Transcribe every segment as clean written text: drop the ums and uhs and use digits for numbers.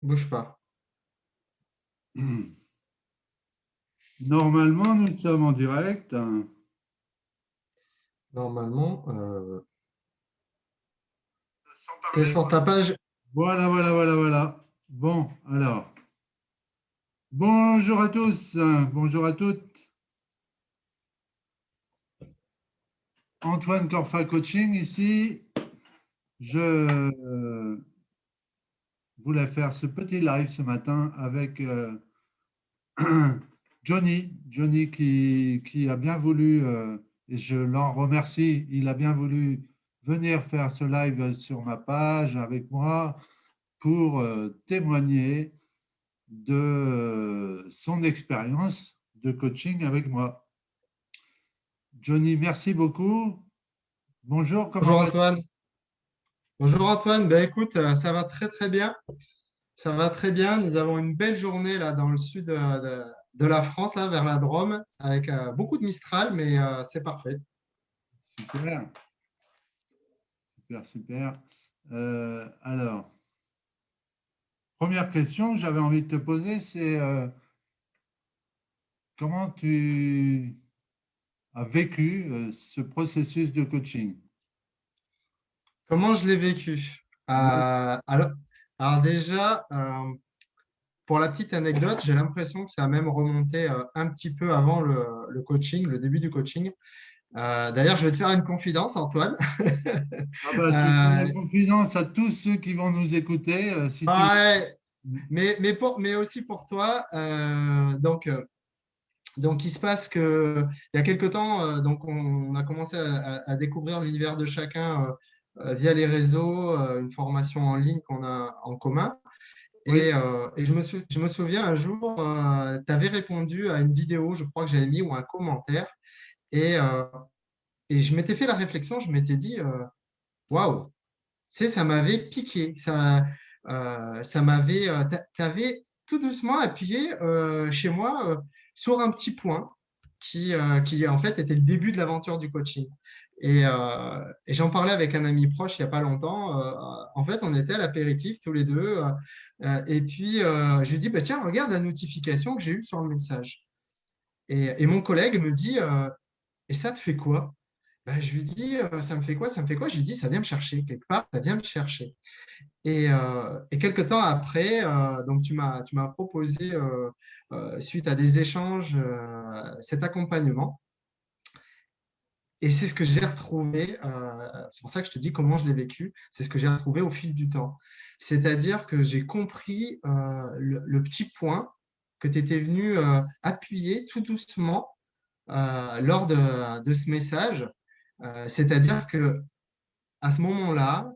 Bouge pas. Normalement, nous sommes en direct. Normalement, tu es sur ta page. Voilà, voilà, voilà, voilà. Bon, alors, bonjour à tous, bonjour à toutes. Antoine Corfa Coaching ici. Je voulais faire ce petit live ce matin avec Johnny qui a bien voulu, et je l'en remercie, il a bien voulu venir faire ce live sur ma page avec moi pour témoigner de son expérience de coaching avec moi. Johnny, merci beaucoup. Bonjour, comment Bonjour vas-tu? Antoine. Bonjour Antoine. Ben écoute, ça va très très bien. Ça va très bien. Nous avons une belle journée là dans le sud de la France, là vers la Drôme, avec beaucoup de Mistral, mais c'est parfait. Super, super, super. Alors, première question que j'avais envie de te poser, c'est comment tu as vécu ce processus de coaching? Comment je l'ai vécu? Oui, Alors déjà, pour la petite anecdote, j'ai l'impression que ça a même remonté un petit peu avant le coaching, le début du coaching. D'ailleurs, je vais te faire une confidence, Antoine. ah bah, tu fais la Euh, confidence à tous ceux qui vont nous écouter. Si tu... ouais, mais aussi pour toi. Donc, il se passe que il y a quelque temps, donc on a commencé à découvrir l'univers de chacun via les réseaux, une formation en ligne qu'on a en commun. Oui, Et je me souviens un jour, tu avais répondu à une vidéo, je crois que j'avais mis, ou un commentaire. Et, euh, et je m'étais fait la réflexion, je m'étais dit, waouh, tu sais, ça m'avait piqué. Ça m'avait, t'avais tout doucement appuyé chez moi sur un petit point qui, en fait, était le début de l'aventure du coaching. Et j'en parlais avec un ami proche il n'y a pas longtemps. En fait, on était à l'apéritif tous les deux. Et puis, je lui dis, bah, tiens, regarde la notification que j'ai eue sur le message. Et mon collègue me dit, et ça te fait quoi? Bah, je lui dis, ça me fait quoi? Ça me fait quoi? Je lui dis, ça vient me chercher. Quelque part, ça vient me chercher. Et quelques temps après, donc tu m'as proposé, suite à des échanges, cet accompagnement. Et c'est ce que j'ai retrouvé, c'est pour ça que je te dis comment je l'ai vécu, c'est ce que j'ai retrouvé au fil du temps. C'est-à-dire que j'ai compris le petit point que tu étais venu appuyer tout doucement lors de ce message. C'est-à-dire que à ce moment-là,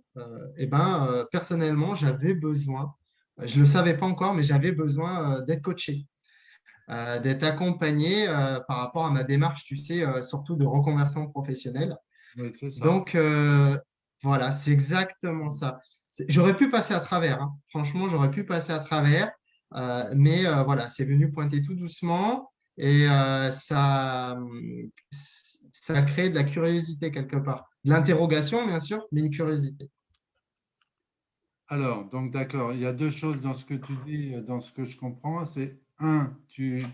personnellement, j'avais besoin, je ne le savais pas encore, mais j'avais besoin d'être coaché, d'être accompagné par rapport à ma démarche, tu sais, surtout de reconversion professionnelle. oui, c'est ça. Donc, voilà, c'est exactement ça. J'aurais pu passer à travers, hein. Franchement, j'aurais pu passer à travers, mais voilà, c'est venu pointer tout doucement et ça a créé de la curiosité quelque part. De l'interrogation, bien sûr, mais une curiosité. Alors, donc d'accord, il y a deux choses dans ce que tu dis, dans ce que je comprends. C'est un, tu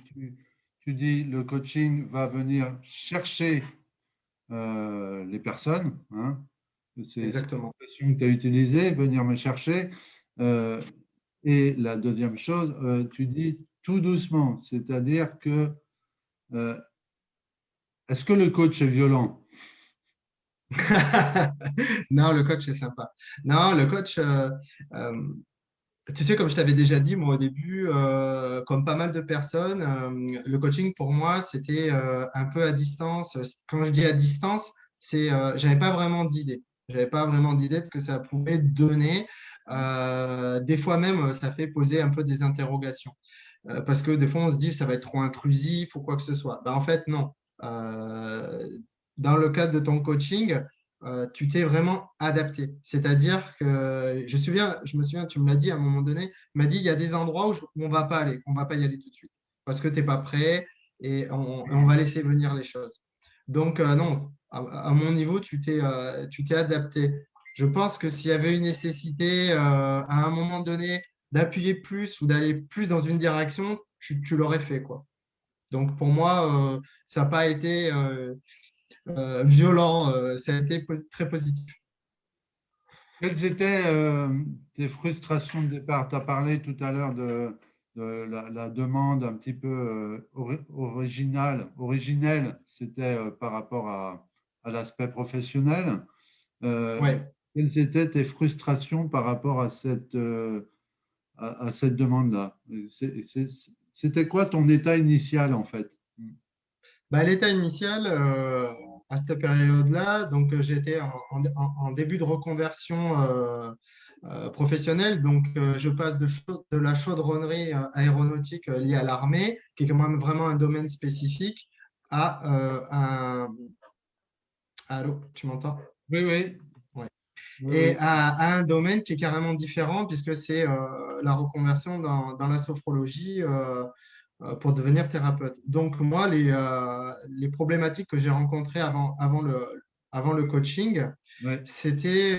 dis le coaching va venir chercher les personnes, hein. C'est Exactement. l'expression que tu as utilisée, venir me chercher. Euh, et la deuxième chose, tu dis tout doucement, c'est-à-dire que euh, est-ce que le coach est violent? Non, le coach est sympa. Non, le coach, euh, tu sais, comme je t'avais déjà dit, moi au début, comme pas mal de personnes, le coaching pour moi, c'était un peu à distance. Quand je dis à distance, j'avais pas vraiment d'idée. J'avais pas vraiment d'idée de ce que ça pouvait donner. Des fois même, ça fait poser un peu des interrogations. Parce que des fois, on se dit, ça va être trop intrusif ou quoi que ce soit. Ben, en fait, non. Euh, Dans le cadre de ton coaching, tu t'es vraiment adapté. C'est-à-dire que je me souviens, tu me l'as dit à un moment donné, tu m'as dit, il y a des endroits où on va pas aller, on va pas y aller tout de suite parce que tu n'es pas prêt et on va laisser venir les choses. Donc, non, à mon niveau, tu t'es adapté. Je pense que s'il y avait une nécessité à un moment donné d'appuyer plus ou d'aller plus dans une direction, tu l'aurais fait, quoi. Donc pour moi, ça n'a pas été violent, ça a été très positif. Quelles étaient tes frustrations de départ? Tu as parlé tout à l'heure de la demande un petit peu originelle, c'était par rapport à l'aspect professionnel. Euh, Ouais. Quelles étaient tes frustrations par rapport à cette demande-là? C'était quoi ton état initial en fait? Bah, l'état initial, à cette période-là, donc j'étais en début de reconversion professionnelle. Donc, je passe de la chaudronnerie aéronautique liée à l'armée, qui est quand même vraiment un domaine spécifique, à Allô, tu m'entends? Oui, oui, Ouais. oui, Et oui. à un domaine qui est carrément différent, puisque c'est la reconversion dans la sophrologie. Pour devenir thérapeute. Donc, moi, les problématiques que j'ai rencontrées avant le coaching, Oui. c'était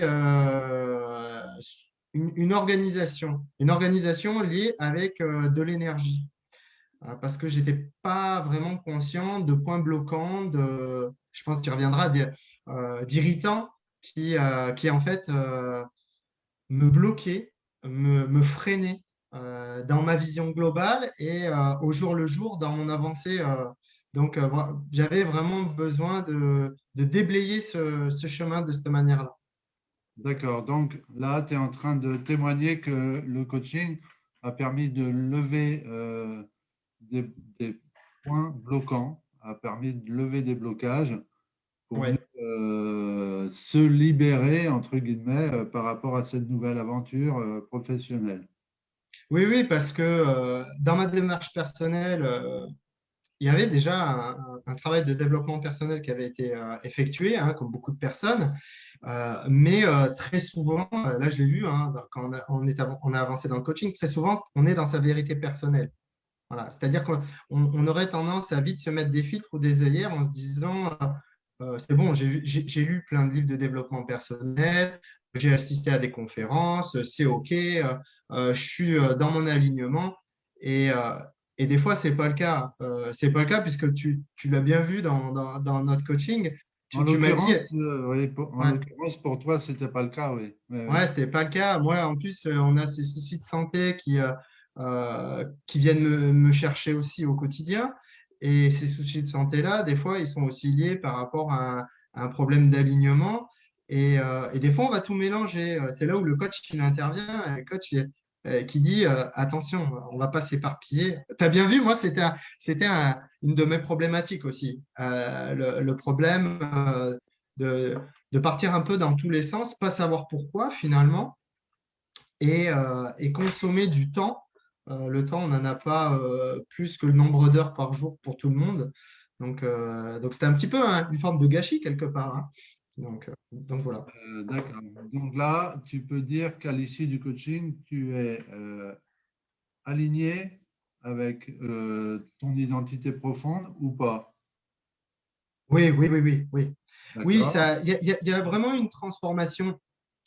une organisation liée avec de l'énergie. Parce que j'étais pas vraiment conscient de points bloquants, je pense qu'il reviendra, d'irritants qui en fait me bloquer, me freiner dans ma vision globale et au jour le jour dans mon avancée. Donc, j'avais vraiment besoin de déblayer ce chemin de cette manière-là. D'accord. Donc là, tu es en train de témoigner que le coaching a permis de lever des, des points bloquants, a permis de lever des blocages pour mieux Ouais. se libérer, entre guillemets, par rapport à cette nouvelle aventure professionnelle. Oui, oui, parce que dans ma démarche personnelle, il y avait déjà un travail de développement personnel qui avait été effectué, hein, comme beaucoup de personnes. Mais très souvent, là je l'ai vu, hein, quand on a avancé dans le coaching, très souvent on est dans sa vérité personnelle. Voilà. C'est-à-dire qu'on aurait tendance à vite se mettre des filtres ou des œillères en se disant c'est bon, j'ai lu plein de livres de développement personnel, j'ai assisté à des conférences, c'est OK, je suis dans mon alignement. Et, euh, et des fois, c'est pas le cas. C'est pas le cas puisque tu l'as bien vu dans notre coaching. Tu m'as dit, Oui, en ouais, l'occurrence, pour toi, ce n'était pas le cas, oui. Oui, oui. ouais, c'était pas le cas. Moi, en plus, on a ces soucis de santé qui viennent me chercher aussi au quotidien. Et ces soucis de santé-là, des fois, ils sont aussi liés par rapport à un problème d'alignement. Et des fois, on va tout mélanger. C'est là où le coach il intervient. Le coach qui dit attention, on va pas s'éparpiller. Tu as bien vu, moi, une de mes problématiques aussi. Le problème de de partir un peu dans tous les sens, pas savoir pourquoi finalement, et consommer du temps. Le temps, on n'en a pas plus que le nombre d'heures par jour pour tout le monde. Donc c'était un petit peu hein, une forme de gâchis quelque part, hein. Donc voilà. D'accord. Donc là, tu peux dire qu'à l'issue du coaching, tu es aligné avec ton identité profonde ou pas? Oui, oui, oui, oui, oui. Oui, D'accord. ça, il y a vraiment une transformation.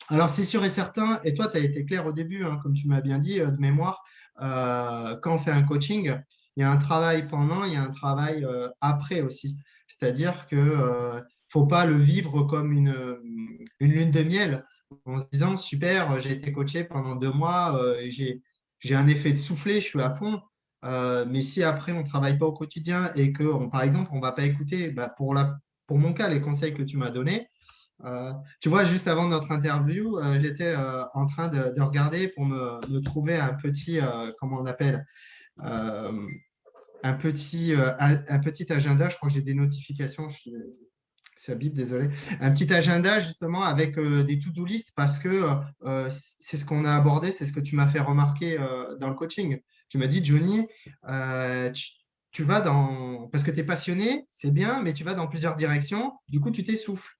Alors, c'est sûr et certain, et toi, tu as été clair au début, hein, comme tu m'as bien dit, de mémoire, quand on fait un coaching, il y a un travail pendant, il y a un travail après aussi. C'est-à-dire que faut pas le vivre comme une lune de miel, en se disant, super, j'ai été coaché pendant 2 mois, j'ai un effet de soufflé, je suis à fond. Mais si après, on ne travaille pas au quotidien et que, par exemple, on ne va pas écouter, bah, pour mon cas, les conseils que tu m'as donnés, tu vois, juste avant notre interview, j'étais en train de regarder pour me trouver un petit, comment on appelle, euh, un petit agenda. Je crois que j'ai des notifications. C'est Bip, désolé. Un petit agenda justement avec des to-do list parce que c'est ce qu'on a abordé, c'est ce que tu m'as fait remarquer dans le coaching. Tu m'as dit, Johnny, tu vas parce que tu es passionné, c'est bien, mais tu vas dans plusieurs directions, du coup, tu t'essouffles.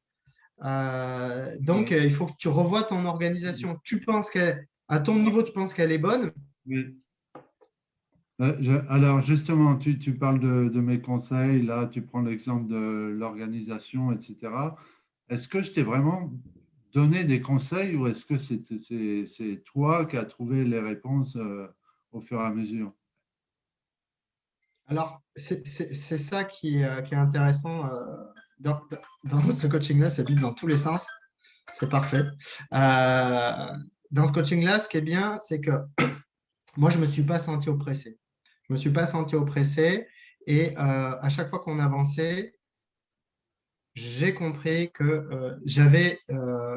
Donc, Oui. il faut que tu revoies ton organisation. À ton niveau, tu penses qu'elle est bonne? Oui. Alors justement, tu parles de mes conseils, là tu prends l'exemple de l'organisation, etc. Est-ce que je t'ai vraiment donner des conseils ou est-ce que c'est toi qui as trouvé les réponses au fur et à mesure? Alors, c'est ça qui est intéressant dans ce coaching-là, ça vit dans tous les sens. C'est parfait. Dans ce coaching-là, ce qui est bien, c'est que moi, je ne me suis pas senti oppressé. Je ne me suis pas senti oppressé et à chaque fois qu'on avançait, j'ai compris que j'avais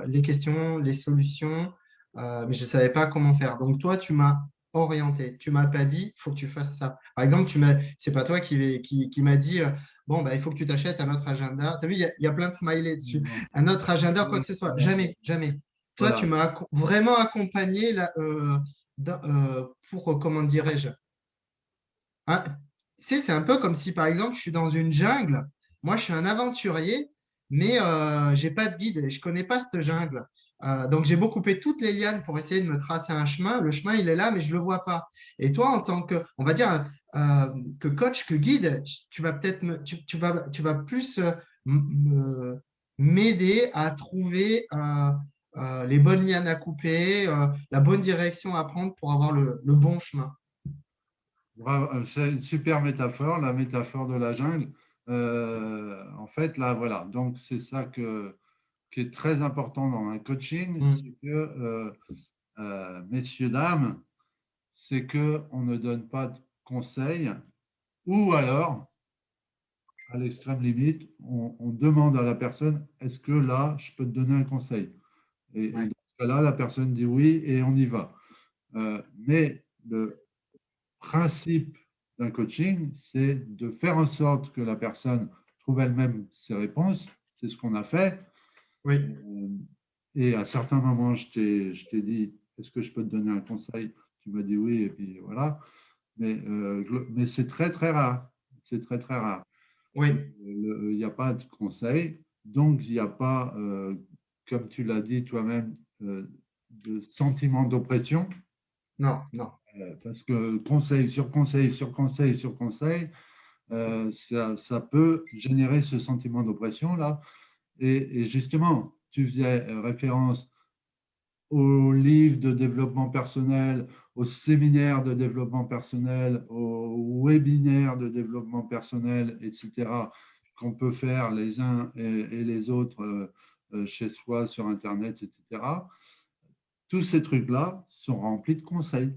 les questions, les solutions, mais je ne savais pas comment faire. Donc, toi, tu m'as orienté. Tu m'as pas dit, il faut que tu fasses ça. Par exemple, c'est pas toi qui m'a dit, bon, bah, il faut que tu t'achètes un autre agenda. Tu as vu, il y a plein de smileys dessus. Non. Un autre agenda, quoi que ce soit. Jamais, jamais. Toi, tu Voilà. m'as vraiment accompagné là, pour, comment dirais-je, hein, tu sais, c'est un peu comme si, par exemple, je suis dans une jungle. Moi, je suis un aventurier, mais j'ai pas de guide et je connais pas cette jungle. Donc, j'ai beau couper toutes les lianes pour essayer de me tracer un chemin. Le chemin, il est là, mais je le vois pas. Et toi, en tant que, on va dire, que coach, que guide, tu vas peut-être tu vas plus m'aider à trouver les bonnes lianes à couper, la bonne direction à prendre pour avoir le bon chemin. Bravo, c'est une super métaphore, la métaphore de la jungle. En fait, là, voilà. Donc, c'est ça qui est très important dans un coaching, c'est Mm. que, messieurs, dames, c'est qu'on ne donne pas de conseils ou alors, à l'extrême limite, on demande à la personne, est-ce que là, je peux te donner un conseil? Et Ouais. dans ce cas-là, la personne dit oui et on y va. Mais le principe d'un coaching, c'est de faire en sorte que la personne trouve elle-même ses réponses. C'est ce qu'on a fait. Oui. Euh, Et à certains moments, je t'ai dit, est-ce que je peux te donner un conseil? Tu m'as dit oui, et puis voilà. Mais c'est très, très rare. C'est très, très rare. Oui. Il n'y a pas de conseil, donc il n'y a pas, comme tu l'as dit toi-même, de sentiment d'oppression. Non, non. Parce que conseil sur conseil sur conseil sur conseil, ça peut générer ce sentiment d'oppression là. Et justement, tu faisais référence aux livres de développement personnel, aux séminaires de développement personnel, aux webinaires de développement personnel, etc., qu'on peut faire les uns et les autres chez soi, sur Internet, etc. Tous ces trucs-là sont remplis de conseils.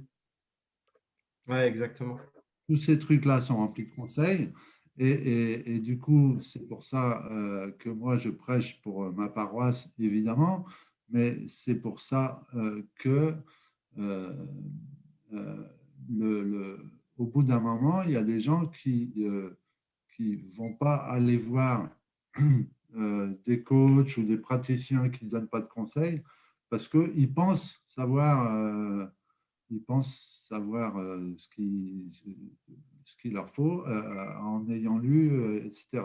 Ouais, exactement. Tous ces trucs-là sont remplis de conseils. Et du coup, c'est pour ça que moi, je prêche pour ma paroisse, évidemment, mais c'est pour ça que euh, euh, au bout d'un moment, il y a des gens qui vont pas aller voir des coachs ou des praticiens qui ne donnent pas de conseils parce qu'ils pensent savoir ce qu'il leur faut en ayant lu, etc.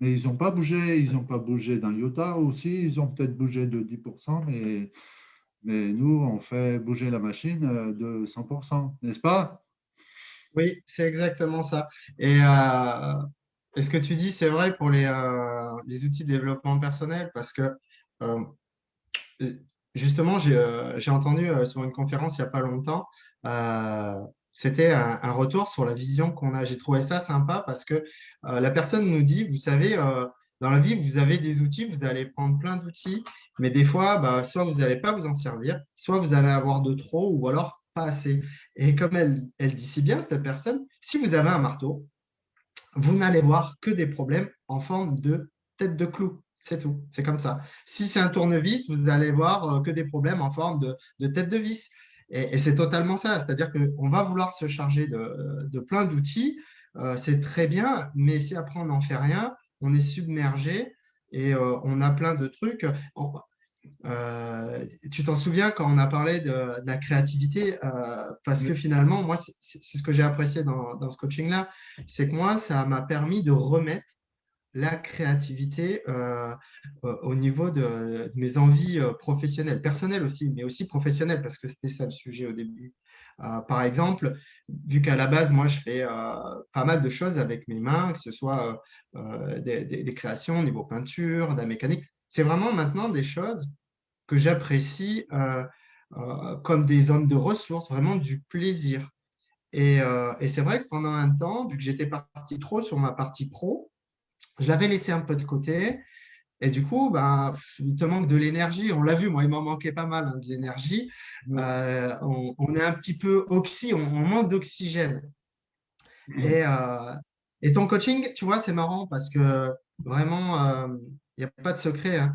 Mais ils n'ont pas bougé, ils n'ont pas bougé d'un iota aussi, ils ont peut-être bougé de 10%, mais nous, on fait bouger la machine de 100%, n'est-ce pas? Oui, c'est exactement ça. Et ce que tu dis, c'est vrai pour les outils de développement personnel, parce que euh, justement, j'ai entendu sur une conférence il n'y a pas longtemps, euh, c'était un retour sur la vision qu'on a. J'ai trouvé ça sympa parce que la personne nous dit, vous savez, dans la vie, vous avez des outils, vous allez prendre plein d'outils, mais des fois, bah, soit vous n'allez pas vous en servir, soit vous allez avoir de trop ou alors pas assez. Et comme elle dit si bien, cette personne, si vous avez un marteau, vous n'allez voir que des problèmes en forme de tête de clou. C'est tout. C'est comme ça. Si c'est un tournevis, vous allez voir que des problèmes en forme de tête de vis. Et c'est totalement ça. C'est-à-dire qu'on va vouloir se charger de plein d'outils. C'est très bien, mais si après on n'en fait rien, on est submergé et on a plein de trucs. Tu t'en souviens quand on a parlé de la créativité, parce que Oui. finalement, moi, c'est ce que j'ai apprécié dans ce coaching-là, c'est que moi, ça m'a permis de remettre la créativité au niveau de mes envies professionnelles, personnelles aussi, mais aussi professionnelles, parce que c'était ça le sujet au début. Par exemple, vu qu'à la base, moi, je fais pas mal de choses avec mes mains, que ce soit des créations au niveau peinture, de la mécanique, c'est vraiment maintenant des choses que j'apprécie comme des zones de ressources, vraiment du plaisir. Et c'est vrai que pendant un temps, vu que j'étais parti trop sur ma partie pro, je l'avais laissé un peu de côté. Et du coup, ben, il te manque de l'énergie. On l'a vu, moi, il m'en manquait pas mal, hein, de l'énergie. Ouais. On est un petit peu on manque d'oxygène. Et, euh, et ton coaching, tu vois, c'est marrant parce que vraiment, il n'y a pas de secret, hein.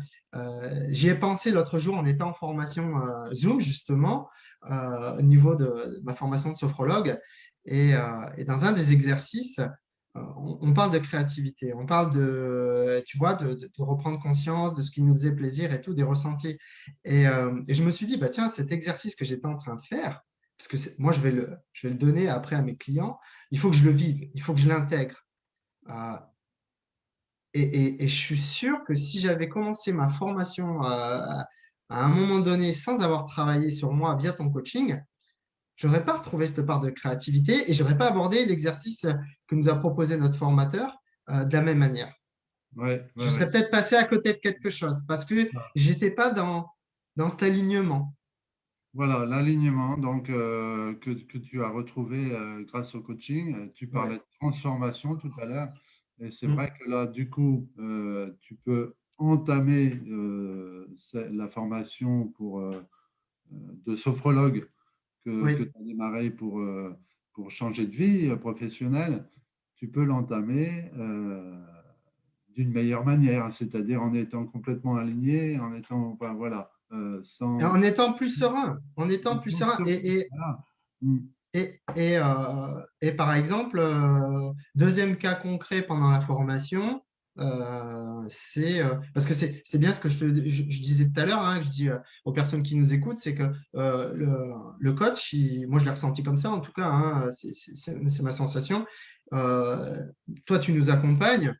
J'y ai pensé l'autre jour en étant en formation Zoom, justement, au niveau de ma formation de sophrologue. Et dans un des exercices, on parle de créativité, on parle de, tu vois, de reprendre conscience de ce qui nous faisait plaisir et tout, des ressentis. Et je me suis dit, bah, tiens, cet exercice que j'étais en train de faire, parce que moi, je vais le donner après à mes clients, il faut que je le vive, il faut que je l'intègre. Euh, et je suis sûr que si j'avais commencé ma formation à un moment donné sans avoir travaillé sur moi via ton coaching, j'aurais pas retrouvé cette part de créativité et j'aurais pas abordé l'exercice que nous a proposé notre formateur de la même manière. Ouais, ouais, Je serais ouais. peut-être passé à côté de quelque chose parce que j'étais pas dans cet alignement. Voilà, l'alignement donc que tu as retrouvé grâce au coaching. Tu parlais Ouais. de transformation tout à l'heure. Et c'est Mm. vrai que là, du coup, tu peux entamer la formation de sophrologue que Oui. tu as démarré pour changer de vie professionnelle. Tu peux l'entamer d'une meilleure manière, c'est-à-dire en étant complètement aligné, en étant, enfin, voilà, Et sans. en étant plus serein, en étant plus serein. Voilà. Mm. Et par exemple, deuxième cas concret pendant la formation, parce que c'est bien ce que je disais tout à l'heure, hein, que je dis aux personnes qui nous écoutent, c'est que le coach, moi je l'ai ressenti comme ça en tout cas, hein, c'est ma sensation. Euh, Toi, tu nous accompagnes,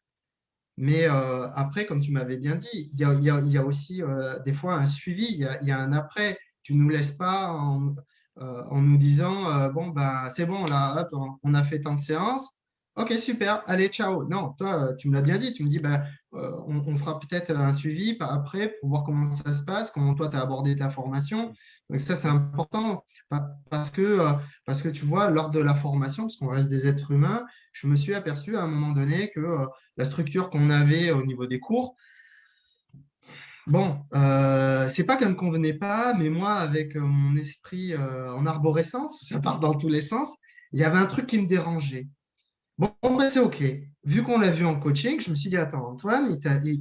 mais après, comme tu m'avais bien dit, il y a aussi des fois un suivi, il y a un après. Tu ne nous laisses pas en nous disant, bon, bah, c'est bon, là, hop, on a fait tant de séances. Ok, super, allez, ciao. Non, toi, tu me l'as bien dit, tu me dis, bah, on fera peut-être un suivi après pour voir comment ça se passe, comment toi, tu as abordé ta formation. Donc ça, c'est important parce que tu vois, lors de la formation, parce qu'on reste des êtres humains, je me suis aperçu à un moment donné que la structure qu'on avait au niveau des cours, bon, c'est pas qu'elle me convenait pas, mais moi, avec mon esprit en arborescence, ça part dans tous les sens, il y avait un truc qui me dérangeait. Bon, en vrai, c'est OK. Vu qu'on l'a vu en coaching, je me suis dit, attends, Antoine,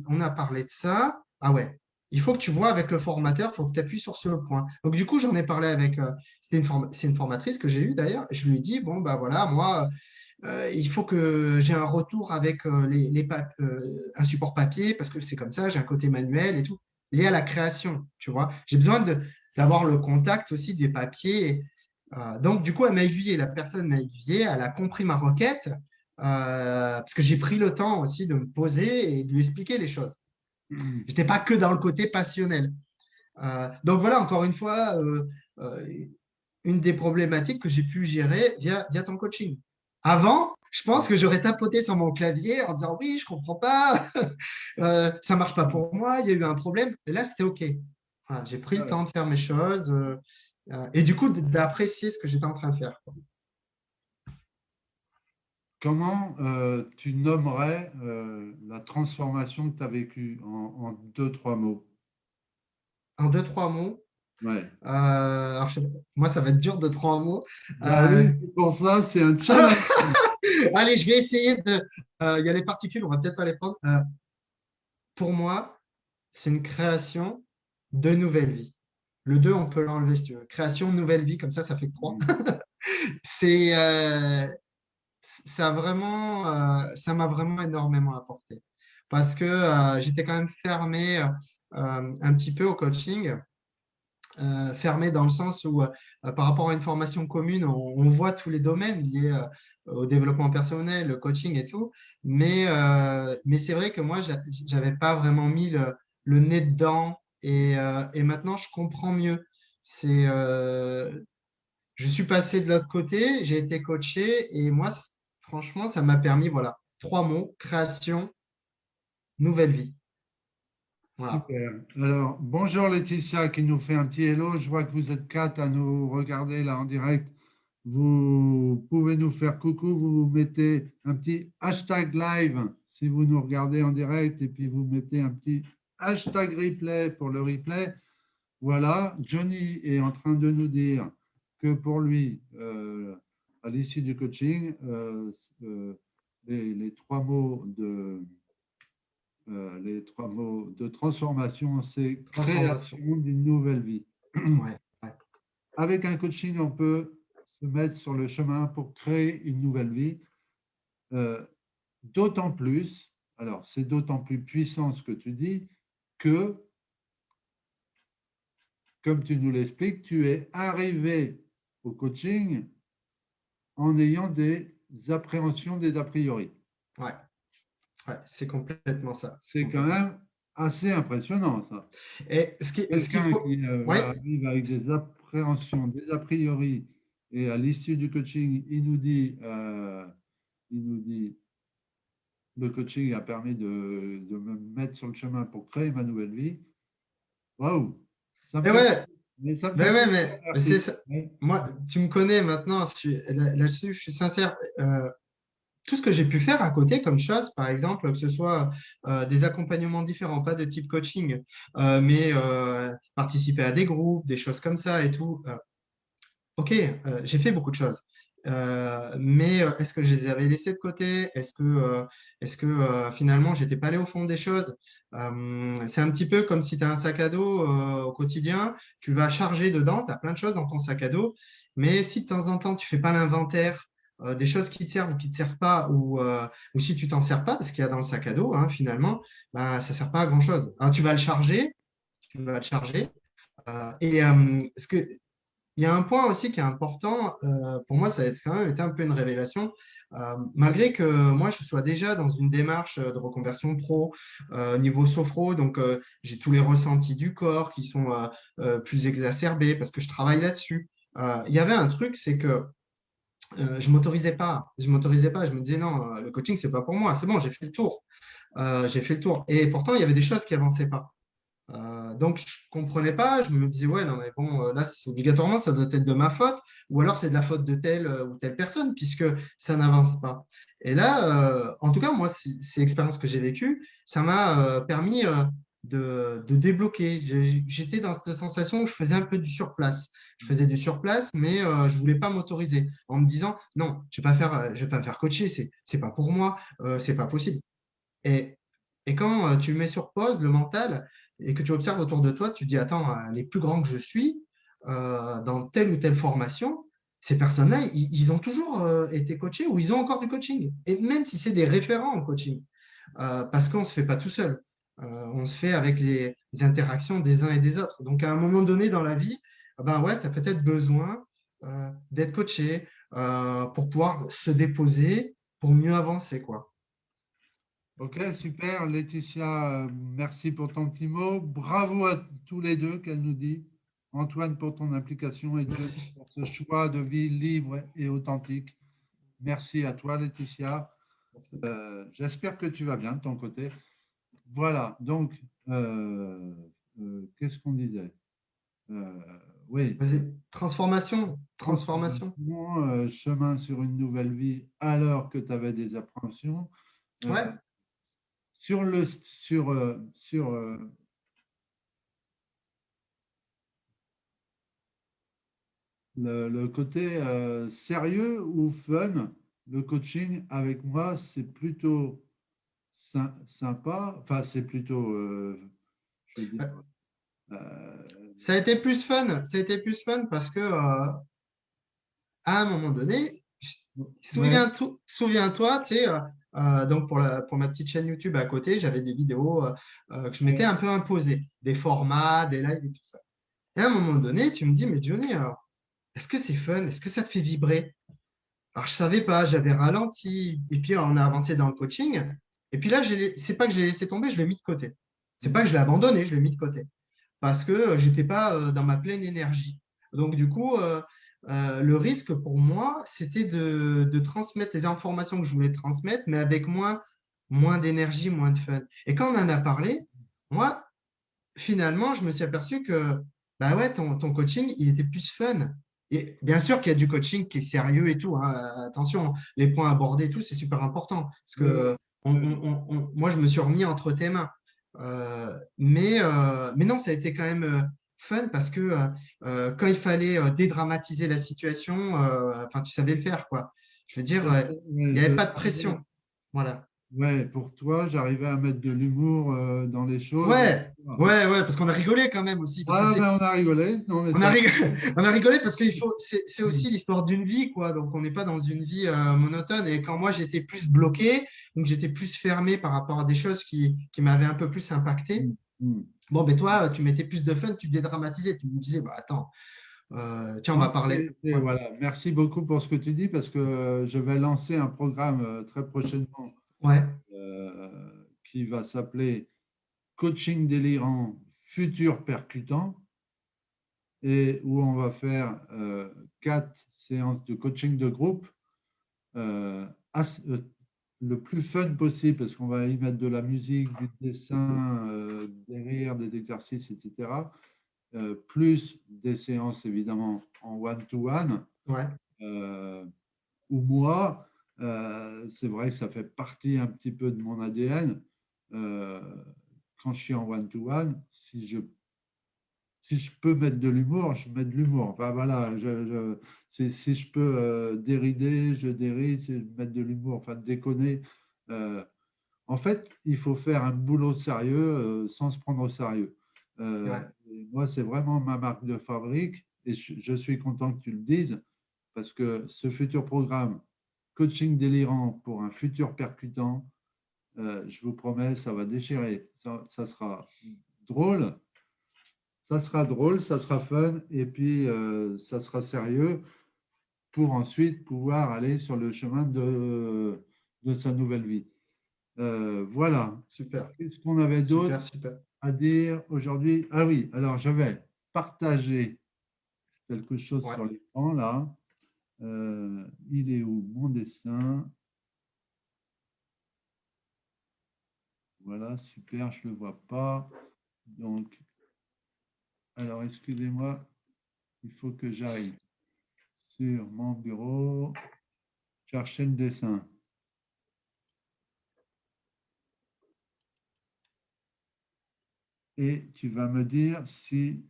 on a parlé de ça. Ah ouais, il faut que tu vois avec le formateur, il faut que tu appuies sur ce point. Donc, du coup, j'en ai parlé avec, c'est une formatrice que j'ai eue d'ailleurs. Je lui ai dit, bon, bah voilà, moi, il faut que j'ai un retour avec un support papier parce que c'est comme ça, j'ai un côté manuel et tout, lié à la création, tu vois. J'ai besoin d'avoir le contact aussi des papiers. Donc, du coup, elle m'a aiguillé, la personne m'a aiguillé, elle a compris ma requête parce que j'ai pris le temps aussi de me poser et de lui expliquer les choses. Je n'étais pas que dans le côté passionnel. Donc, voilà, encore une fois, euh, une des problématiques que j'ai pu gérer via ton coaching. Avant, je pense que j'aurais tapoté sur mon clavier en disant oui, je comprends pas, ça marche pas pour moi, il y a eu un problème. Et là, c'était OK. Voilà, j'ai pris le Ouais. temps de faire mes choses et du coup d'apprécier ce que j'étais en train de faire. Comment tu nommerais la transformation que tu as vécue en deux, trois mots? En deux, trois mots. Ouais. Alors, moi, ça va être dur de trois mots. Ben Euh, oui, c'est pour ça, c'est un challenge. Allez, je vais essayer de. Il y a les particules, on va peut-être pas les prendre. Pour moi, c'est une création de nouvelle vie. Le 2, on peut l'enlever si tu veux. Création, nouvelle vie, comme ça fait que 3. C'est, ça m'a vraiment énormément apporté. Parce que j'étais quand même fermé un petit peu au coaching, fermé dans le sens où, par rapport à une formation commune, on voit tous les domaines liés au développement personnel, le coaching et tout. Mais c'est vrai que moi, j'avais pas vraiment mis le nez dedans. Et maintenant, je comprends mieux. C'est, je suis passé de l'autre côté, j'ai été coaché et moi, franchement, ça m'a permis, voilà, trois mots, création, nouvelle vie. Voilà. Super. Alors, bonjour Laetitia qui nous fait un petit hello. Je vois que vous êtes quatre à nous regarder là en direct. Vous pouvez nous faire coucou. Vous mettez un petit hashtag live si vous nous regardez en direct et puis vous mettez un petit hashtag replay pour le replay. Voilà. Johnny est en train de nous dire que pour lui, à l'issue du coaching, les trois mots de transformation, c'est Transformation. création d'une nouvelle vie. Ouais, ouais. Avec un coaching, on peut se mettre sur le chemin pour créer une nouvelle vie. Euh, d'autant plus, alors c'est d'autant plus puissant ce que tu dis, que, comme tu nous l'expliques, tu es arrivé au coaching en ayant des appréhensions, des a priori. Ouais, ouais, c'est complètement ça. C'est C'est quand complètement. même assez impressionnant, ça. Et ce qu'il Quelqu'un faut, qui ouais, arrive avec des appréhensions, des a priori, et à l'issue du coaching, il nous dit, le coaching a permis de me mettre sur le chemin pour créer ma nouvelle vie. Waouh, ça me mais fait ouais, plaisir. Mais ça me fait mais ouais, plaisir, mais c'est merci. ça. Oui. Moi, tu me connais maintenant, là-dessus, je suis sincère. Tout ce que j'ai pu faire à côté comme chose, par exemple, que ce soit des accompagnements différents, pas de type coaching, mais participer à des groupes, des choses comme ça et tout. Ok, j'ai fait beaucoup de choses. Mais est-ce que je les avais laissées de côté? Est-ce que finalement, j'étais pas allé au fond des choses? C'est un petit peu comme si tu as un sac à dos au quotidien, tu vas charger dedans, tu as plein de choses dans ton sac à dos, mais si de temps en temps, tu fais pas l'inventaire des choses qui te servent ou qui te servent pas, ou si tu t'en sers pas de ce qu'il y a dans le sac à dos, hein, finalement, bah, ça sert pas à grand-chose. Alors, tu vas le charger. Ce que il y a un point aussi qui est important, pour moi, ça a quand même été un peu une révélation. Malgré que moi, je sois déjà dans une démarche de reconversion pro niveau sophro, donc j'ai tous les ressentis du corps qui sont plus exacerbés parce que je travaille là-dessus. Il y avait un truc, c'est que je m'autorisais pas. Je m'autorisais pas. Je me disais non, le coaching, c'est pas pour moi. C'est bon, j'ai fait le tour. J'ai fait le tour. Et pourtant, il y avait des choses qui avançaient pas. Donc, je comprenais pas. Je me disais, ouais, non, mais bon, là, obligatoirement, ça doit être de ma faute, ou alors c'est de la faute de telle ou telle personne, puisque ça n'avance pas. Et là, en tout cas, moi, ces expériences que j'ai vécues, ça m'a permis de débloquer. J'étais dans cette sensation où je faisais un peu du surplace. Je faisais du surplace, mais je voulais pas m'autoriser en me disant, non, je vais pas me faire coacher, c'est pas pour moi, c'est pas possible. Et, et quand tu mets sur pause le mental et que tu observes autour de toi, tu te dis, attends, les plus grands que je suis, dans telle ou telle formation, ces personnes-là, ils ont toujours été coachés ou ils ont encore du coaching. Et même si c'est des référents en coaching, parce qu'on ne se fait pas tout seul. On se fait avec les interactions des uns et des autres. Donc, à un moment donné dans la vie, ben ouais, tu as peut-être besoin d'être coaché pour pouvoir se déposer, pour mieux avancer, quoi. Ok, super. Laetitia, merci pour ton petit mot. Bravo à tous les deux, qu'elle nous dit. Antoine pour ton implication et Johnny Merci. pour ce choix de vie libre et authentique. Merci à toi, Laetitia. Merci. J'espère que tu vas bien de ton côté. Voilà, donc, qu'est-ce qu'on disait? Euh, oui, Vas-y. Transformation, transformation. transformation, chemin sur une nouvelle vie alors que tu avais des appréhensions. Euh, Ouais, sur le côté sérieux ou fun, le coaching avec moi, c'est plutôt sympa. Enfin, c'est plutôt, je veux dire, ouais. euh, Ça a été plus fun. Ça a été plus fun parce que à un moment donné, ouais, souviens-toi, tu sais, donc pour ma petite chaîne YouTube à côté, j'avais des vidéos que je m'étais ouais. un peu imposé, des formats, des lives et tout ça. Et à un moment donné, tu me dis, mais Johnny, est-ce que c'est fun? Est-ce que ça te fait vibrer? Alors, je savais pas, j'avais ralenti. Et puis, on a avancé dans le coaching. Et puis là, c'est pas que je l'ai laissé tomber, je l'ai mis de côté. C'est pas que je l'ai abandonné, je l'ai mis de côté. Parce que j'étais pas dans ma pleine énergie. Donc, du coup, le risque pour moi, c'était de transmettre les informations que je voulais transmettre, mais avec moins d'énergie, moins de fun. Et quand on en a parlé, moi, finalement, je me suis aperçu que bah ouais, ton coaching, il était plus fun. Et bien sûr qu'il y a du coaching qui est sérieux et tout, hein. Attention, les points abordés et tout, c'est super important. Parce Oui, oui, que oui. moi, je me suis remis entre tes mains. Mais non, ça a été quand même fun parce que quand il fallait dédramatiser la situation, enfin, tu savais le faire, quoi. Je veux dire, il Ouais, n'y avait pas de pression. Voilà. ouais, pour toi, j'arrivais à mettre de l'humour dans les choses. Ouais, ouais, parce qu'on a rigolé quand même aussi. Parce que Ah, c'est ben on a rigolé. Non, mais On a ça. rigolé, on a rigolé parce qu'il faut, c'est aussi l'histoire d'une vie, quoi. Donc, on n'est pas dans une vie monotone. Et quand moi, j'étais plus bloqué, donc j'étais plus fermé par rapport à des choses qui m'avaient un peu plus impacté. Mm, mm. Bon, ben toi, tu mettais plus de fun, tu dédramatisais. Tu me disais, bah, attends, tiens, on va Non, parler. Ouais. voilà. Merci beaucoup pour ce que tu dis parce que je vais lancer un programme très prochainement Ouais, qui va s'appeler Coaching délirant, futur percutant et où on va faire 4 séances de coaching de groupe euh, le plus fun possible parce qu'on va y mettre de la musique, du dessin, des rires, des exercices, etc. Plus des séances évidemment en one-to-one. ouais, euh, Ou moi, c'est vrai que ça fait partie un petit peu de mon ADN. Euh, Quand je suis en one-to-one, si je peux mettre de l'humour, je mets de l'humour. Enfin voilà, si je peux dérider, je déride, si je mettre de l'humour, enfin déconner. Euh, En fait, il faut faire un boulot sérieux sans se prendre au sérieux. ouais, Et moi, c'est vraiment ma marque de fabrique et je suis content que tu le dises parce que ce futur programme, coaching délirant pour un futur percutant, je vous promets, ça va déchirer. Ça sera drôle, ça sera fun et puis ça sera sérieux pour ensuite pouvoir aller sur le chemin de sa nouvelle vie. Voilà. super, Qu'est-ce qu'on avait d'autre super, super. à dire aujourd'hui? Ah oui, alors je vais partager quelque chose Ouais, sur l'écran là. Il est où mon dessin? Voilà, super, je ne le vois pas. Donc, alors excusez-moi, il faut que j'aille sur mon bureau, chercher le dessin. Et tu vas me dire si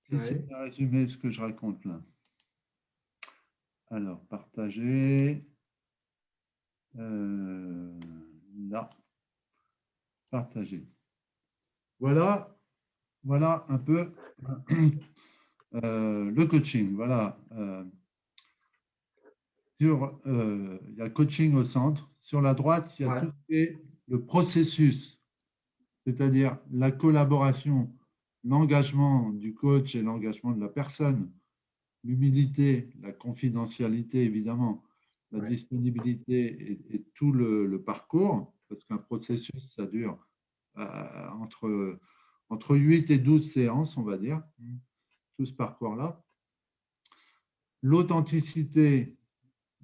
c'est ouais, bien résumé ce que je raconte là. Alors, partager. Euh, Là, partager. Voilà, voilà un peu le coaching. Voilà. Il y a coaching au centre. Sur la droite, il y a ouais, tout ce qui est le processus, c'est-à-dire la collaboration, l'engagement du coach et l'engagement de la personne, l'humilité, la confidentialité, évidemment, la ouais, disponibilité et tout le parcours, parce qu'un processus, ça dure entre 8 et 12 séances, on va dire, tout ce parcours-là. L'authenticité,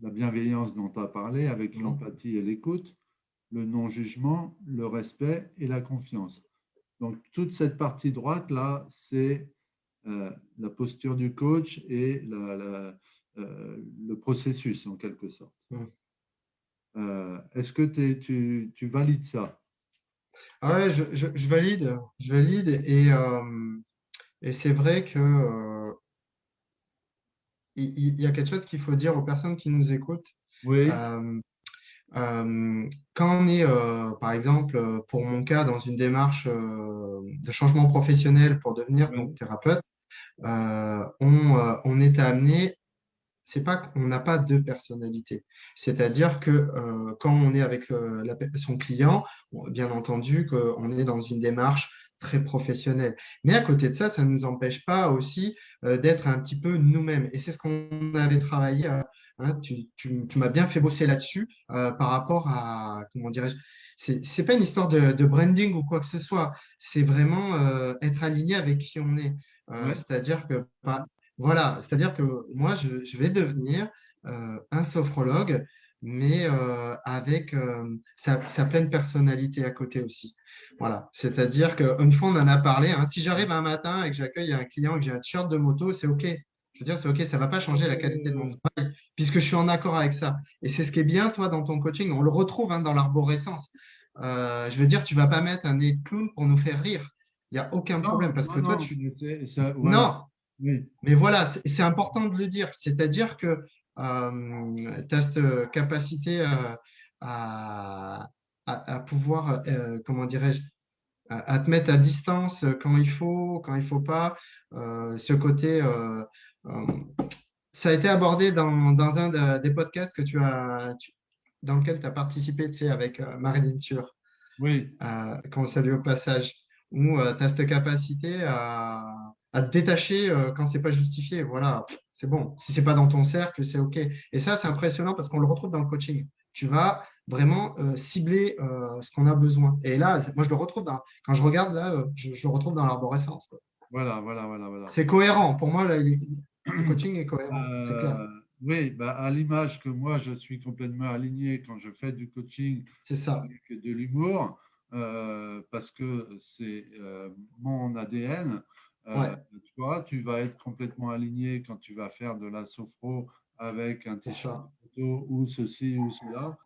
la bienveillance dont tu as parlé, avec mhm, l'empathie et l'écoute, le non-jugement, le respect et la confiance. Donc, toute cette partie droite-là, c'est la posture du coach et le processus, en quelque sorte. mhm. Est-ce que tu valides ça? Ah ouais, je valide et c'est vrai que il y a quelque chose qu'il faut dire aux personnes qui nous écoutent. Oui, Euh, Quand on est, par exemple, pour mon cas, dans une démarche de changement professionnel pour devenir donc oui, thérapeute, on est amené, c'est pas qu'on n'a pas deux personnalités. C'est-à-dire que quand on est avec son client, bien entendu qu'on est dans une démarche très professionnelle. Mais à côté de ça, ça ne nous empêche pas aussi d'être un petit peu nous-mêmes. Et c'est ce qu'on avait travaillé. Hein, tu m'as bien fait bosser là-dessus par rapport à, comment dirais-je, c'est pas une histoire de branding ou quoi que ce soit. C'est vraiment être aligné avec qui on est. oui, C'est-à-dire que voilà, c'est-à-dire que moi, je vais devenir un sophrologue, mais avec sa pleine personnalité à côté aussi. Voilà. C'est-à-dire qu'une fois, on en a parlé, hein, si j'arrive un matin et que j'accueille un client et que j'ai un t-shirt de moto, c'est OK. Je veux dire, c'est OK, ça ne va pas changer la qualité de mon travail, puisque je suis en accord avec ça. Et c'est ce qui est bien, toi, dans ton coaching. On le retrouve hein, dans l'arborescence. Je veux dire, tu ne vas pas mettre un nez de clown pour nous faire rire. Il n'y a aucun Non, problème, parce non, que toi, non, tu... mais voilà. Non, Oui, mais voilà, c'est important de le dire. C'est-à-dire que tu as cette capacité à, à pouvoir, comment dirais-je, à te mettre à distance quand il faut pas. Ce côté, euh, ça a été abordé dans un des podcasts que dans lequel tu as participé, tu sais, avec Marilyn Tur, oui, qu'on salue au passage, où tu as cette capacité à te détacher quand c'est pas justifié. Voilà, c'est bon. Si c'est pas dans ton cercle, c'est OK. Et ça, c'est impressionnant parce qu'on le retrouve dans le coaching. Tu vas vraiment cibler ce qu'on a besoin. Et là, moi, je le retrouve quand je regarde là, je le retrouve dans l'arborescence, quoi. voilà, voilà, voilà, voilà. C'est cohérent. Pour moi, là, le coaching est cohérent, c'est clair. Oui, bah, à l'image que moi, je suis complètement aligné quand je fais du coaching C'est ça. avec de l'humour, parce que c'est mon ADN. Ouais, Tu vois, tu vas être complètement aligné quand tu vas faire de la sophro avec un c'est t-shirt de ça. photo ou ceci ou cela,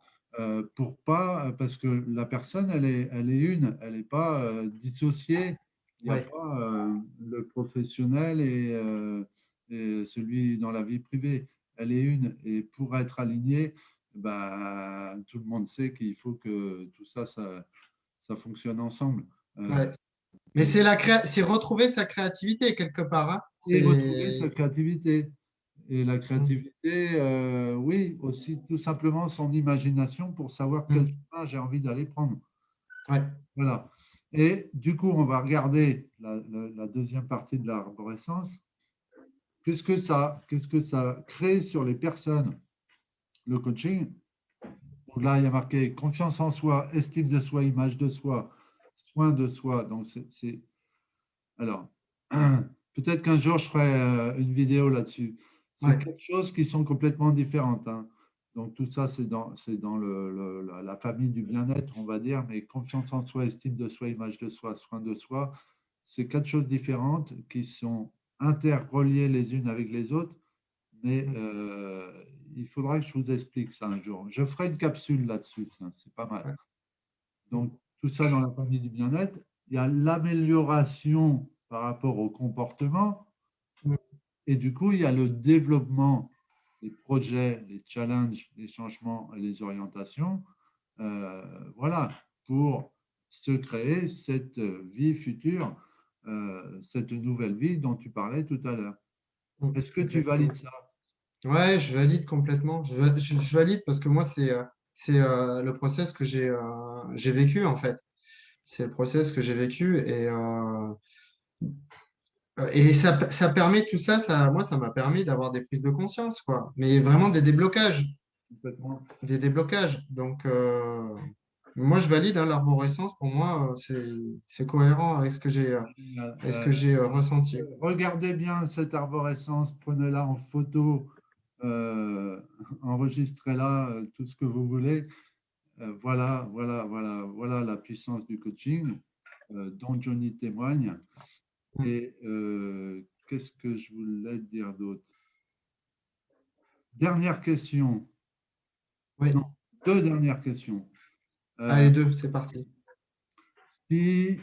pour pas, parce que la personne, elle est une, elle n'est pas dissociée. Il n'y a Ouais. pas le professionnel et celui dans la vie privée. Elle est une. Et pour être aligné, bah, tout le monde sait qu'il faut que tout ça, ça fonctionne ensemble. Euh, Ouais. Mais et, c'est retrouver sa créativité quelque part, hein. et retrouver sa C'est créativité. Et la Mm, créativité, oui, aussi tout simplement son imagination pour savoir quel mm. chemin j'ai envie d'aller prendre. Ouais. Voilà. Et du coup, on va regarder la deuxième partie de l'arborescence. Qu'est-ce que ça crée sur les personnes, le coaching? Donc là, il y a marqué confiance en soi, estime de soi, image de soi, soin de soi. Donc, alors, peut-être qu'un jour, je ferai une vidéo là-dessus. C'est Ouais. quatre choses qui sont complètement différentes, hein. Donc, tout ça, c'est dans la famille du bien-être, on va dire, mais confiance en soi, estime de soi, image de soi, soin de soi, c'est quatre choses différentes qui sont interreliées les unes avec les autres, mais Mm, il faudra que je vous explique ça un jour. Je ferai une capsule là-dessus, ça, c'est pas mal. ouais. Mm, Donc, tout ça dans la famille du bien-être. Il y a l'amélioration par rapport au comportement. mm, Et du coup, il y a le développement des projets, les challenges, les changements et les orientations. Voilà, pour se créer cette vie future, cette nouvelle vie dont tu parlais tout à l'heure. Est-ce que tu exactement. valides ça? Ouais, je valide complètement. Je valide parce que moi, c'est le process que j'ai vécu en fait. C'est le process que j'ai vécu et ça permet tout ça, moi, ça m'a permis d'avoir des prises de conscience, quoi. Mais vraiment des déblocages. Complètement. Des déblocages. Donc, moi, je valide hein, l'arborescence. Pour moi, c'est cohérent avec Génial. avec ce que j'ai ressenti. Regardez bien cette arborescence, prenez-la en photo, euh, enregistrez-la, tout ce que vous voulez. Voilà la puissance du coaching dont Johnny témoigne. Mm. Et qu'est-ce que je voulais dire d'autre? Dernière question. Oui. Non, deux dernières questions. Euh, Allez, deux, c'est parti. si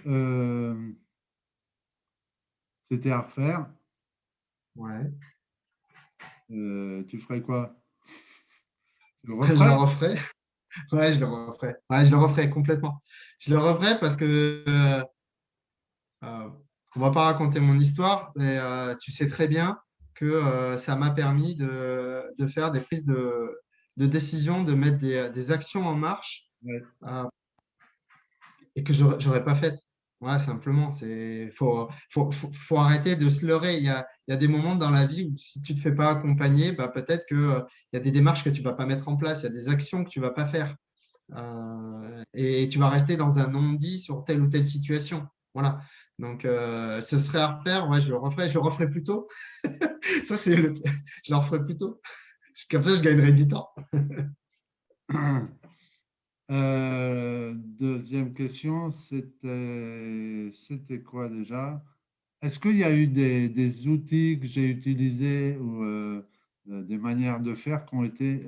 c'était à refaire, Ouais. tu ferais quoi? Tu le Je le referais? referai. Ouais, je le referai. Ouais, je le referai complètement. Je le referai parce que euh, on va pas raconter mon histoire, mais tu sais très bien que ça m'a permis de faire des prises de décision, de mettre des actions en marche Ouais. euh, et que j'aurais pas faites. Ouais, simplement, faut arrêter de se leurrer. Il y a des moments dans la vie où si tu te fais pas accompagner, bah, peut-être que, il y a des démarches que tu vas pas mettre en place, il y a des actions que tu vas pas faire. Et tu vas rester dans un non-dit sur telle ou telle situation. Voilà. Donc, ce serait à refaire. Ouais, je le referai plus tôt. Ça, je le referai plus tôt. Comme ça, je gagnerai du temps. Deuxième question, c'était quoi déjà? Est-ce qu'il y a eu des outils que j'ai utilisés ou des manières de faire qui ont été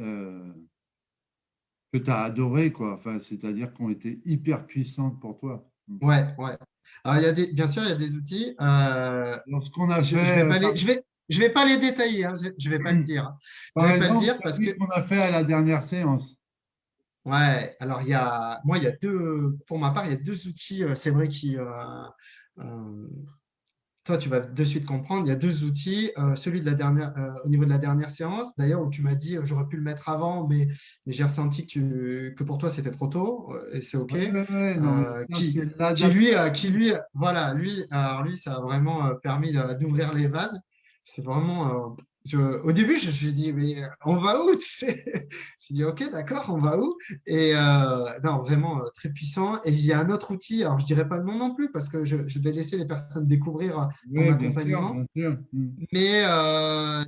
que tu as adoré, quoi. Enfin, c'est-à-dire qui ont été hyper puissantes pour toi. Ouais, ouais. Alors, bien sûr, il y a des outils. Alors, ce qu'on a Je fait, vais pas je vais pas les détailler, hein, je vais pas le dire. Je par vais pas le exemple, dire parce que, celui qu'on a fait à la dernière séance. ouais, alors moi, il y a pour ma part, il y a deux outils, c'est vrai, euh, toi, tu vas de suite comprendre. Il y a deux outils. Celui de la dernière, au niveau de la dernière séance, d'ailleurs, où tu m'as dit, j'aurais pu le mettre avant, mais j'ai ressenti que pour toi, c'était trop tôt, et c'est OK. Ouais, ouais, ouais, non, mais ça, c'est Qui l'adaptation. lui, voilà, alors lui, ça a vraiment permis d'ouvrir les vannes. C'est vraiment, au début, je me suis dit, mais on va où, tu sais? J'ai dit, OK, d'accord, on va où? Et non, vraiment très puissant. Et il y a un autre outil, alors je dirais pas le nom non plus, parce que je vais laisser les personnes découvrir ton Oui, bien sûr, accompagnement. bien sûr. Mais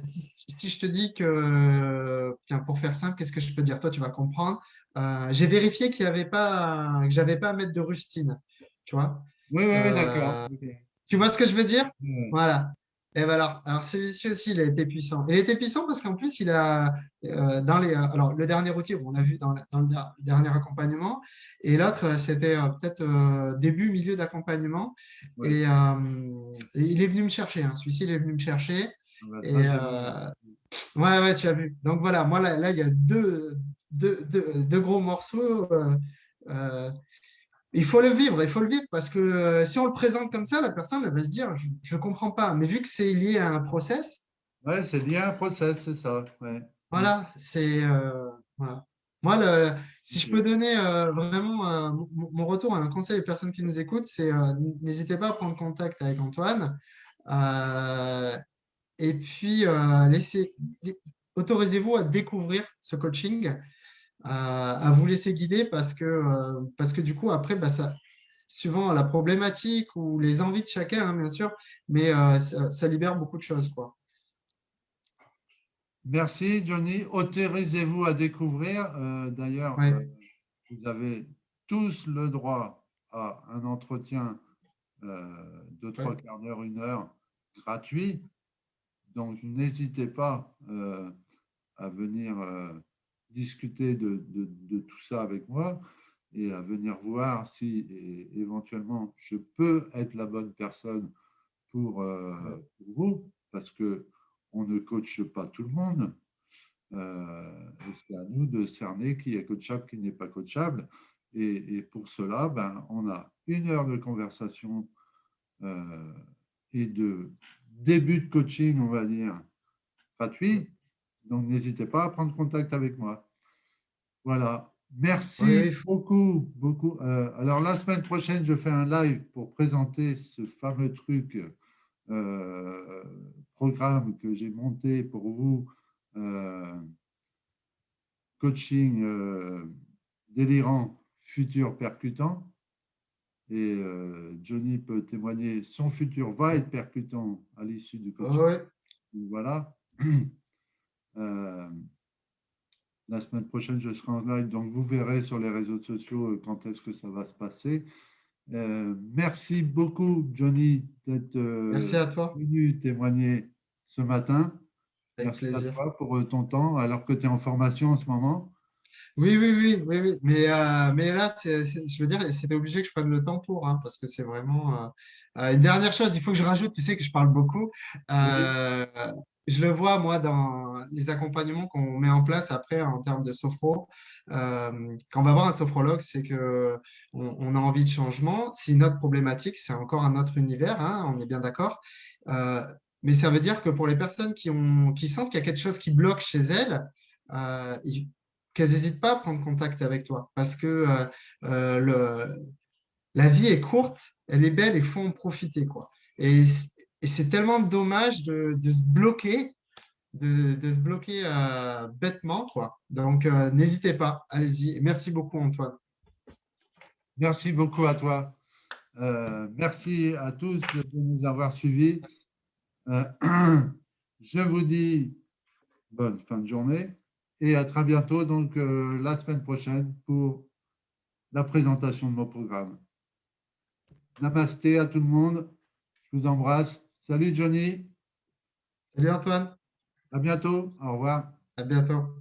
si je te dis que, tiens, pour faire simple, qu'est-ce que je peux dire? Toi, tu vas comprendre. J'ai vérifié qu'il y avait pas, que j'avais pas à mettre de rustine. Tu vois? Oui, oui, oui, d'accord. Euh, Ok. Tu vois ce que je veux dire? Ouais. Voilà. Et ben alors celui-ci aussi, il a été puissant. Il a été puissant parce qu'en plus, il a, alors le dernier outil, on l'a vu dans le dernier accompagnement, et l'autre, c'était peut-être début, milieu d'accompagnement. Ouais. Et il est venu me chercher, hein. Celui-ci, il est venu me chercher. Ah bah, ça, Et j'ai vu. ouais, ouais, tu as vu. Donc voilà, moi, là, il y a deux gros morceaux. Euh, il faut le vivre, il faut le vivre parce que si on le présente comme ça, la personne elle va se dire, je ne comprends pas. Mais vu que c'est lié à un process, Ouais, c'est lié à un process, c'est ça. Ouais. voilà, voilà. Moi, si je peux Ok. donner vraiment mon retour à un conseil aux personnes qui nous écoutent, c'est n'hésitez pas à prendre contact avec Antoine. Euh, et puis, autorisez-vous à découvrir ce coaching, à vous laisser guider parce que du coup, après, bah, ça, suivant la problématique ou les envies de chacun, hein, bien sûr, mais ça libère beaucoup de choses, quoi. Merci, Johnny. Autorisez-vous à découvrir. D'ailleurs, Ouais, vous avez tous le droit à un entretien de ouais, trois quarts d'heure, une heure, gratuit. Donc, n'hésitez pas à venir discuter de tout ça avec moi et à venir voir si éventuellement je peux être la bonne personne pour vous, parce que on ne coache pas tout le monde. Et c'est à nous de cerner qui est coachable, qui n'est pas coachable. Et pour cela, ben, on a une heure de conversation euh, et de début de coaching, on va dire, gratuit. Donc, n'hésitez pas à prendre contact avec moi. Voilà. oui, Merci oui, beaucoup, beaucoup. Alors, la semaine prochaine, je fais un live pour présenter ce fameux truc, euh, programme que j'ai monté pour vous, coaching délirant, futur percutant. Et Johnny peut témoigner, son futur va être percutant à l'issue du coaching. ouais. Donc, voilà. Euh, la semaine prochaine, je serai en live, donc vous verrez sur les réseaux sociaux quand est-ce que ça va se passer. Merci beaucoup, Johnny, d'être Merci à toi, venu témoigner ce matin. avec Merci à plaisir. toi pour ton temps, alors que tu es en formation en ce moment. Oui, oui, oui, oui, oui. Mais là, je veux dire, c'était obligé que je prenne le temps pour, hein, parce que c'est vraiment. Une dernière chose, il faut que je rajoute, tu sais que je parle beaucoup. Oui. Euh, je le vois, moi, dans les accompagnements qu'on met en place après en termes de sophro. Quand on va voir un sophrologue, c'est que on a envie de changement. C'est une autre problématique, c'est encore un autre univers, hein, on est bien d'accord. Euh, mais ça veut dire que pour les personnes qui sentent qu'il y a quelque chose qui bloque chez elles, euh, qu'elles n'hésitent pas à prendre contact avec toi parce que euh, le, la vie est courte, elle est belle, il faut en profiter, quoi. Et, et c'est tellement dommage de se bloquer, de se bloquer bêtement, quoi. Donc, n'hésitez pas, allez-y. Merci beaucoup, Antoine. Merci beaucoup à toi. Merci à tous de nous avoir suivis. Merci. Euh, je vous dis bonne fin de journée et à très bientôt, donc la semaine prochaine pour la présentation de mon programme. Namasté à tout le monde. Je vous embrasse. Salut Johnny. Salut Antoine, À bientôt. Au revoir. à bientôt.